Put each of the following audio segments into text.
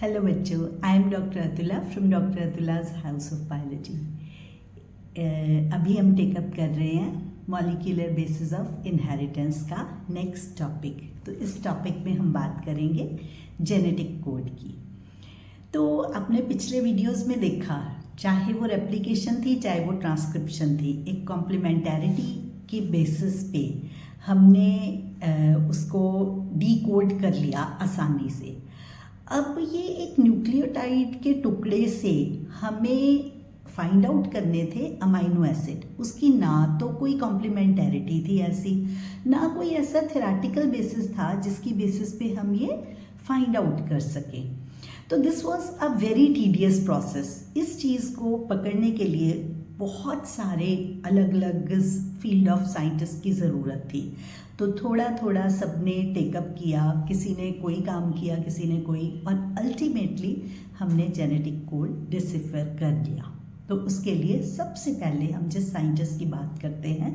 Hello बच्चों, I am doctor Atula from doctor Atula's house of biology. अभी हम टेकअप कर रहे हैं मॉलिक्यूलर बेसिस ऑफ इनहेरिटेंस का नेक्स्ट टॉपिक। तो इस टॉपिक में हम बात करेंगे जेनेटिक कोड की। तो आपने पिछले वीडियोस में देखा, चाहे वो रेप्लिकेशन थी चाहे वो ट्रांसक्रिप्शन थी, एक कॉम्प्लीमेंटैरिटी की बेसिस पे हमने उसको डीकोड कर लिया आसानी से। अब ये एक न्यूक्लियोटाइड के टुकड़े से हमें फाइंड आउट करने थे अमाइनो एसिड। उसकी ना तो कोई कॉम्प्लीमेंटैरिटी थी ऐसी, ना कोई ऐसा थेरेटिकल बेसिस था जिसकी बेसिस पे हम ये फाइंड आउट कर सकें। तो this was a very tedious process. इस चीज़ को पकड़ने के लिए बहुत सारे अलग अलग फील्ड ऑफ साइंटिस्ट की ज़रूरत थी। तो थोड़ा थोड़ा सबने टेकअप किया, किसी ने कोई काम किया, किसी ने कोई, और अल्टीमेटली हमने जेनेटिक कोड डिसिफर कर लिया। तो उसके लिए सबसे पहले हम जिस साइंटिस्ट की बात करते हैं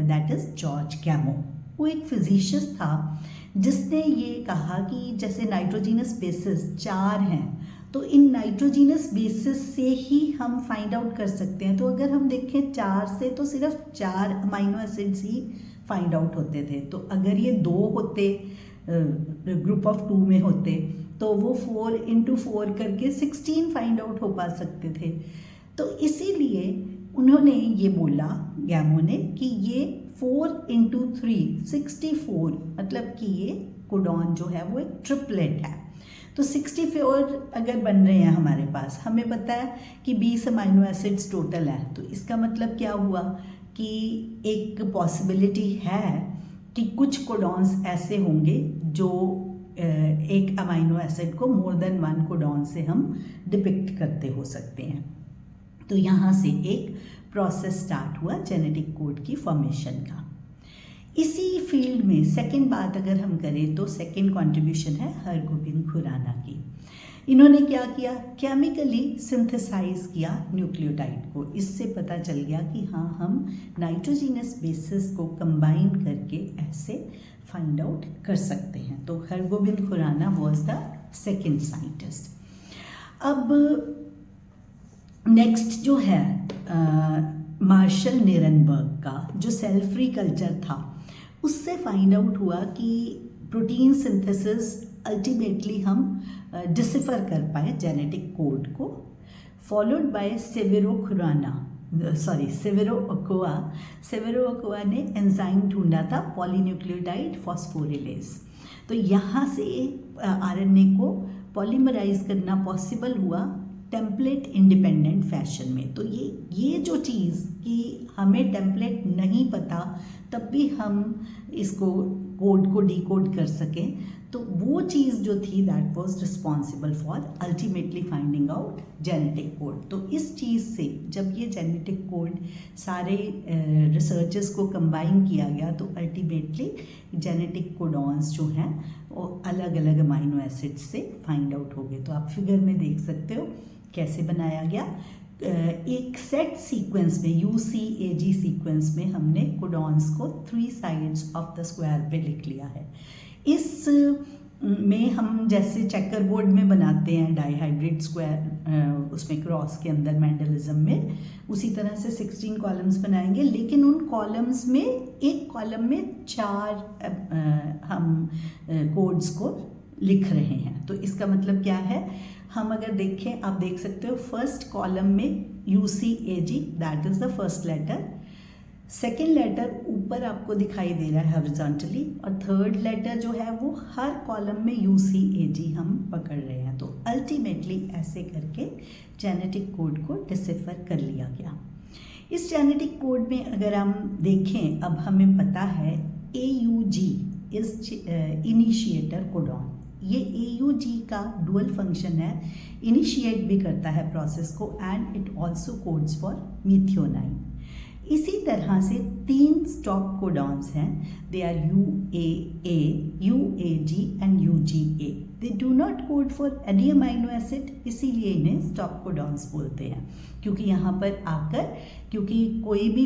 दैट इज़ जॉर्ज गैमो। वो एक फिजिशियन था जिसने ये कहा कि जैसे नाइट्रोजीनस बेसिस 4 हैं, तो इन नाइट्रोजीनस बेसिस से ही हम फाइंड आउट कर सकते हैं। तो अगर हम देखें 4 से, तो सिर्फ 4 अमाइनो एसिड्स ही फाइंड आउट होते थे। तो अगर ये 2 होते, ग्रुप ऑफ 2 में होते, तो वो 4 into 4 करके 16 फाइंड आउट हो पा सकते थे। तो इसीलिए उन्होंने ये बोला, गैमो ने, कि ये 4 into 3 64, मतलब कि ये कोडॉन जो है वो एक ट्रिपलेट है। तो 64 अगर बन रहे हैं हमारे पास, हमें पता है कि 20 अमाइनो एसिड्स टोटल है। तो इसका मतलब क्या हुआ कि एक पॉसिबिलिटी है कि कुछ कोडॉन्स ऐसे होंगे जो एक अमाइनो एसिड को मोर देन 1 कोडॉन से हम डिपिक्ट करते हो सकते हैं। तो यहाँ से एक प्रोसेस स्टार्ट हुआ जेनेटिक कोड की फॉर्मेशन का। इसी फील्ड में सेकंड बात अगर हम करें तो सेकंड कंट्रीब्यूशन है हरगोबिंद खुराना की। इन्होंने क्या किया, केमिकली सिंथेसाइज किया न्यूक्लियोटाइड को। इससे पता चल गया कि हाँ, हम नाइट्रोजीनस बेसिस को कंबाइन करके ऐसे फाइंड आउट कर सकते हैं। तो Hargobind Khorana was the second scientist. अब नेक्स्ट जो है मार्शल निरनबर्ग का, जो सेल फ्री कल्चर था, उससे फाइंड आउट हुआ कि प्रोटीन सिंथेसिस अल्टीमेटली हम डिसिफर कर पाए जेनेटिक कोड को। फॉलोड बाय सेवेरो ओकोआ ने एंजाइम ढूंढा था पॉलीन्यूक्लियोटाइड फॉस्फोरिलेज। तो यहाँ से आरएनए को पॉलीमराइज करना पॉसिबल हुआ टेम्पलेट इंडिपेंडेंट फैशन में। तो ये जो चीज़ कि हमें टेम्पलेट नहीं पता तब भी हम इसको कोड को डीकोड कर सकें, तो वो चीज़ जो थी that was responsible for ultimately finding out genetic code. तो इस चीज़ से जब ये जेनेटिक कोड सारे रिसर्चर्स को कंबाइन किया गया, तो अल्टीमेटली जेनेटिक कोडॉन्स जो हैं वो अलग अलग अमाइनो एसिड्स से फाइंड आउट हो गए। तो आप फिगर में देख सकते हो कैसे बनाया गया। एक सेट सीक्वेंस में, UCAG सीक्वेंस में, हमने कोडॉन्स को 3 साइड्स ऑफ द स्क्वायर पे लिख लिया है। इस में हम जैसे चेकर बोर्ड में बनाते हैं डाइहाइब्रिड स्क्वायर, उसमें क्रॉस के अंदर मेंडलिज्म में, उसी तरह से 16 कॉलम्स बनाएंगे। लेकिन उन कॉलम्स में एक कॉलम में 4 हम कोड्स को लिख रहे हैं। तो इसका मतलब क्या है, हम अगर देखें, आप देख सकते हो फर्स्ट कॉलम में UCAG, that is the first letter. Second letter ऊपर आपको दिखाई दे रहा है हॉरिजॉन्टली, और थर्ड लेटर जो है वो हर कॉलम में UCAG हम पकड़ रहे हैं। तो अल्टीमेटली ऐसे करके जेनेटिक कोड को डिसिफर कर लिया गया। इस जेनेटिक कोड में अगर हम देखें, अब हमें पता है AUG इज इनिशिएटर कोडॉन। ये AUG का डुअल फंक्शन है, इनिशिएट भी करता है प्रोसेस को, and it also codes for methionine. इसी तरह से 3 स्टॉप कोडॉन्स हैं, they are UAA, UAG and UGA। They do not code for any amino acid, इसीलिए इन्हें स्टॉप कोडॉन्स बोलते हैं। क्योंकि यहाँ पर आकर, क्योंकि कोई भी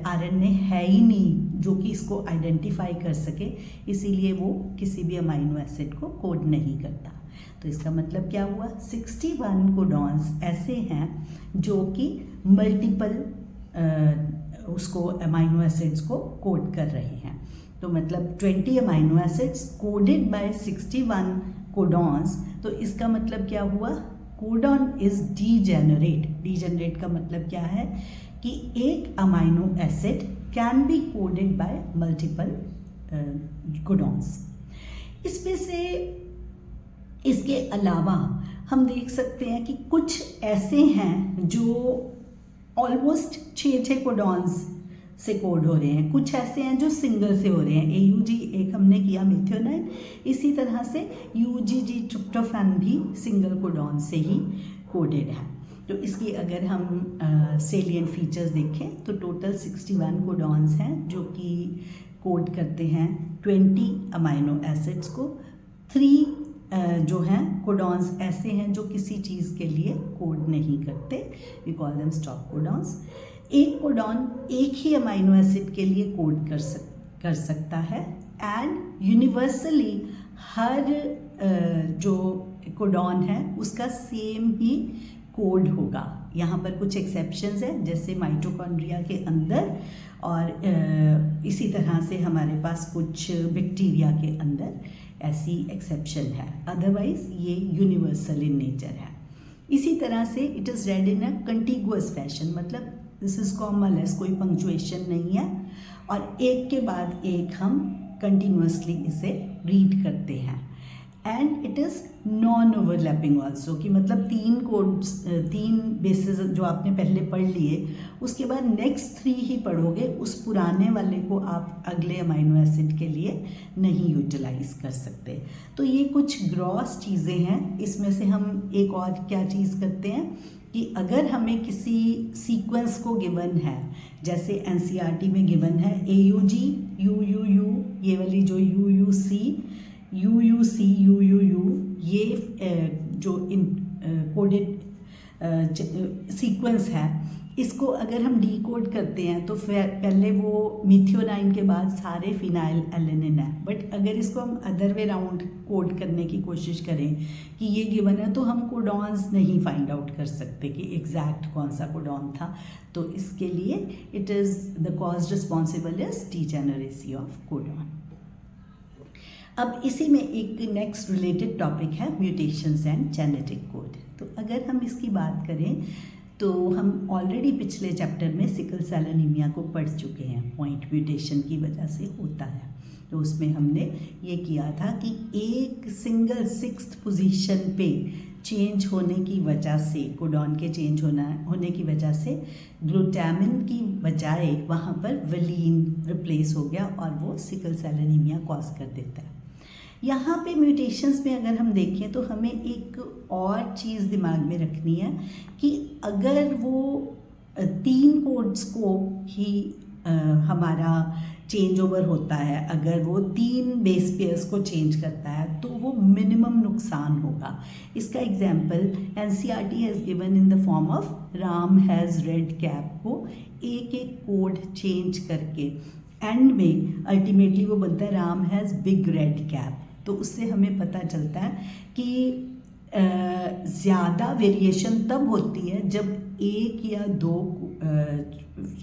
RNA है ही नहीं जो कि इसको आइडेंटिफाई कर सके, इसीलिए वो किसी भी अमाइनो एसिड को कोड नहीं करता। तो इसका मतलब क्या हुआ, 61 कोडॉन्स ऐसे हैं जो कि मल्टीपल उसको अमाइनो एसिड्स को कोड कर रहे हैं। तो मतलब 20 amino acids coded by 61 codons. तो इसका मतलब क्या हुआ, कोडॉन इज डीजेनरेट। डीजेनरेट का मतलब क्या है कि एक amino acid can be coded by multiple codons. इसमें से इसके अलावा हम देख सकते हैं कि कुछ ऐसे हैं जो ऑलमोस्ट 6 कोडॉन्स से कोड हो रहे हैं, कुछ ऐसे हैं जो सिंगल से हो रहे हैं। AUG एक हमने किया मेथियोनाइन, इसी तरह से UGG ट्रिप्टोफैन भी सिंगल कोडॉन से ही कोडेड है। तो इसकी अगर हम सेलिएंट फीचर्स देखें तो टोटल 61 कोडॉन्स हैं जो कि कोड करते हैं 20 अमाइनो एसिड्स को। 3 जो हैं कोडॉन्स ऐसे हैं जो किसी चीज़ के लिए कोड नहीं करते, we call them stop codons. एक कोडॉन एक ही अमाइनो एसिड के लिए कोड कर सकता है एंड यूनिवर्सली हर जो कोडॉन है उसका सेम ही कोड होगा। यहाँ पर कुछ एक्सेप्शंस हैं, जैसे माइटोकॉन्ड्रिया के अंदर और इसी तरह से हमारे पास कुछ बैक्टीरिया के अंदर ऐसी एक्सेप्शन है, अदरवाइज ये यूनिवर्सल इन नेचर है। इसी तरह से it is red in a contiguous fashion, मतलब दिस इज कॉमनलेस, कोई पंक्चुएशन नहीं है और एक के बाद एक हम कंटिन्यूसली इसे रीड करते हैं। And it is non overlapping also, कि मतलब 3 बेसिस जो आपने पहले पढ़ लिए उसके बाद नेक्स्ट 3 ही पढ़ोगे, उस पुराने वाले को आप अगले अमाइनो एसिड के लिए नहीं यूटिलाइज कर सकते। तो ये कुछ ग्रॉस चीज़ें हैं। इसमें से हम एक और क्या चीज़ करते हैं कि अगर हमें किसी सीक्वेंस को गिवन है, जैसे NCERT में गिवन है AUG UUU, ये वाली जो UUC UUC UUU, ये जो कोडेड सीक्वेंस है, इसको अगर हम डीकोड करते हैं तो पहले वो मिथियोनाइन के बाद सारे फिनाइल एलेनिन है। बट अगर इसको हम अदर वे राउंड कोड करने की कोशिश करें कि ये गिवन है, तो हम कोडॉन्स नहीं फाइंड आउट कर सकते कि एग्जैक्ट कौन सा कोडॉन था। तो इसके लिए it is the cause responsible is degeneracy of codon. अब इसी में एक नेक्स्ट रिलेटेड टॉपिक है म्यूटेशंस एंड जेनेटिक कोड। तो अगर हम इसकी बात करें तो हम ऑलरेडी पिछले चैप्टर में सिकल सेल एनीमिया को पढ़ चुके हैं, पॉइंट म्यूटेशन की वजह से होता है। तो उसमें हमने ये किया था कि एक सिंगल 6th पोजीशन पे चेंज होने की वजह से, कोडॉन के चेंज होने की वजह से ग्लूटामिन की बजाय वहाँ पर वेलिन रिप्लेस हो गया और वो सिकल सेल एनीमिया कॉज कर देता है। यहाँ पे म्यूटेशंस में अगर हम देखें तो हमें एक और चीज़ दिमाग में रखनी है कि अगर वो 3 कोड्स को ही हमारा चेंज ओवर होता है, अगर वो 3 बेस पेयर्स को चेंज करता है तो वो मिनिमम नुकसान होगा। इसका example NCERT has given in the form of Ram has red cap को एक कोड चेंज करके एंड में अल्टीमेटली वो बनता है Ram has big red cap. तो उससे हमें पता चलता है कि ज़्यादा वेरिएशन तब होती है जब 1 या 2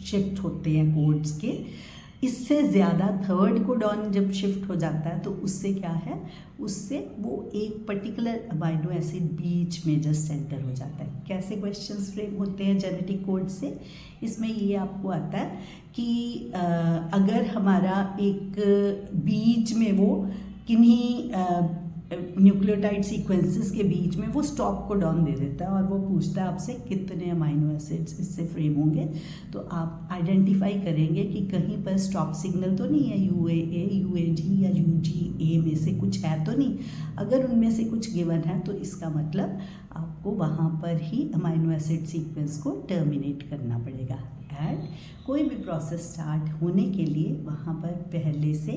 शिफ्ट होते हैं कोड्स के। इससे ज़्यादा 3rd कोडॉन जब शिफ्ट हो जाता है तो उससे क्या है, उससे वो एक पर्टिकुलर अमाइनो एसिड बीच में जस्ट एंटर हो जाता है। कैसे क्वेश्चंस फ्रेम होते हैं जेनेटिक कोड से, इसमें ये आपको आता है कि अगर हमारा एक बीच में वो किन्हीं न्यूक्लियोटाइड सीक्वेंसेस के बीच में वो स्टॉप कोडॉन दे देता है और वो पूछता है आपसे कितने अमाइनो एसिड्स इससे फ्रेम होंगे। तो आप आइडेंटिफाई करेंगे कि कहीं पर स्टॉप सिग्नल तो नहीं है, UAA UAG या UGA में से कुछ है तो नहीं। अगर उनमें से कुछ गिवन है तो इसका मतलब आपको वहाँ पर ही अमाइनो एसिड सीक्वेंस को टर्मिनेट करना पड़ेगा। एंड कोई भी प्रोसेस स्टार्ट होने के लिए वहाँ पर पहले से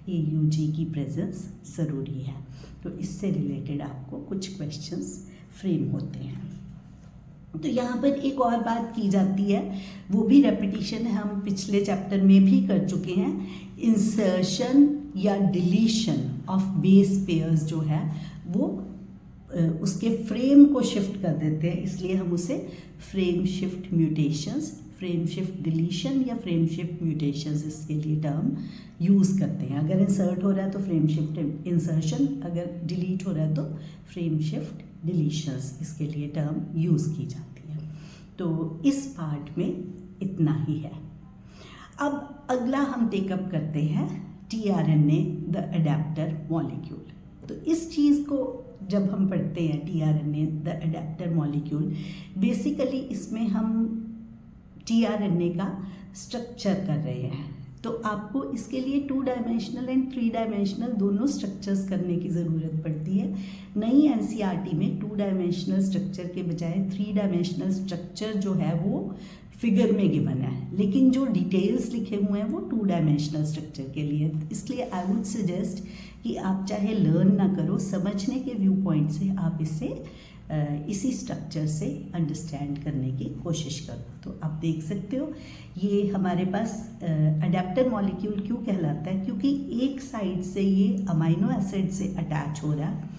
AUG की प्रेजेंस ज़रूरी है। तो इससे रिलेटेड आपको कुछ क्वेश्चंस फ्रेम होते हैं। तो यहाँ पर एक और बात की जाती है, वो भी रेपिटिशन है, हम पिछले चैप्टर में भी कर चुके हैं। इंसर्शन या डिलीशन ऑफ बेस पेयर्स जो है वो उसके फ्रेम को शिफ्ट कर देते हैं, इसलिए हम उसे frame shift mutations, frame shift deletion या फ्रेम शिफ्ट म्यूटेशंस इसके लिए टर्म यूज़ करते हैं। अगर इंसर्ट हो रहा है तो फ्रेम शिफ्ट इंसर्शन, अगर डिलीट हो रहा है तो फ्रेम शिफ्ट डिलीशंस, इसके लिए टर्म यूज़ की जाती है। तो इस पार्ट में इतना ही है। अब अगला हम टेकअप करते हैं tRNA द अडेप्टर मॉलिक्यूल। तो इस चीज़ को जब हम पढ़ते हैं tRNA the adapter molecule, basically इसमें हम tRNA का स्ट्रक्चर कर रहे हैं। तो आपको इसके लिए 2 डायमेंशनल एंड 3 डायमेंशनल दोनों स्ट्रक्चर्स करने की ज़रूरत पड़ती है। नई NCERT में 2 डायमेंशनल स्ट्रक्चर के बजाय 3 डायमेंशनल स्ट्रक्चर जो है वो फिगर में गिवन है, लेकिन जो डिटेल्स लिखे हुए हैं वो 2 डायमेंशनल स्ट्रक्चर के लिए। इसलिए आई वुड सजेस्ट कि आप चाहे लर्न ना करो, समझने के व्यू पॉइंट से आप इसे इसी स्ट्रक्चर से अंडरस्टैंड करने की कोशिश करो। तो आप देख सकते हो ये हमारे पास अडेप्टर मॉलिक्यूल क्यों कहलाता है, क्योंकि एक साइड से ये अमाइनो एसिड से अटैच हो रहा है,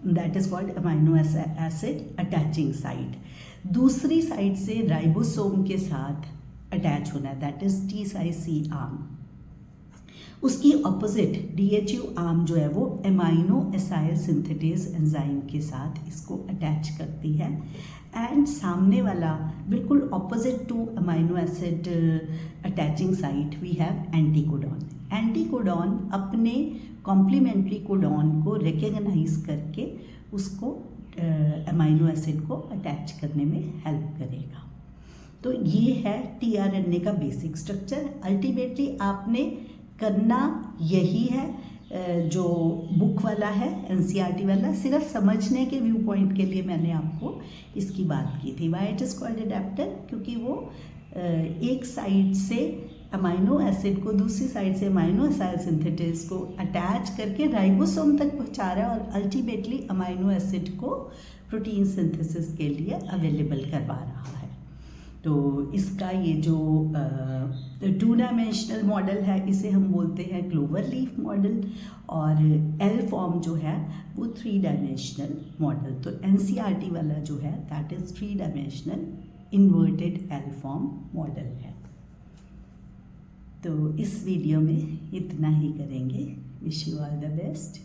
that is called amino acid attaching side. दूसरी साइड से राइबोसोम के साथ अटैच होना है, दैट इज TIC आर्म। उसकी ऑपोजिट DHU आर्म जो है वो अमाइनो एसाइल सिंथेटेज एंजाइम के साथ इसको अटैच करती है। एंड सामने वाला बिल्कुल opposite to amino acid attaching site we have anticodon. Anticodon अपने कॉम्प्लीमेंट्री कोडॉन को रिकग्नाइज करके उसको अमाइनो एसिड को अटैच करने में हेल्प करेगा। तो ये है tRNA का बेसिक स्ट्रक्चर। अल्टीमेटली आपने करना यही है जो बुक वाला है, NCERT वाला, सिर्फ समझने के व्यू पॉइंट के लिए मैंने आपको इसकी बात की थी। Why it is called adapter, क्योंकि वो एक साइड से अमाइनो एसिड को दूसरी साइड से अमाइनो एसाइल सिंथेटेज को अटैच करके राइबोसोम तक पहुंचा रहा है और अल्टीमेटली अमाइनो एसिड को प्रोटीन सिंथेसिस के लिए अवेलेबल करवा रहा है। तो इसका ये जो 2 डायमेंशनल मॉडल है इसे हम बोलते हैं क्लोवर लीफ मॉडल, और एल फॉर्म जो है वो 3 डायमेंशनल मॉडल। तो NCERT वाला जो है that is 3 dimensional inverted L form model है। तो इस वीडियो में इतना ही करेंगे। Wish you all the best.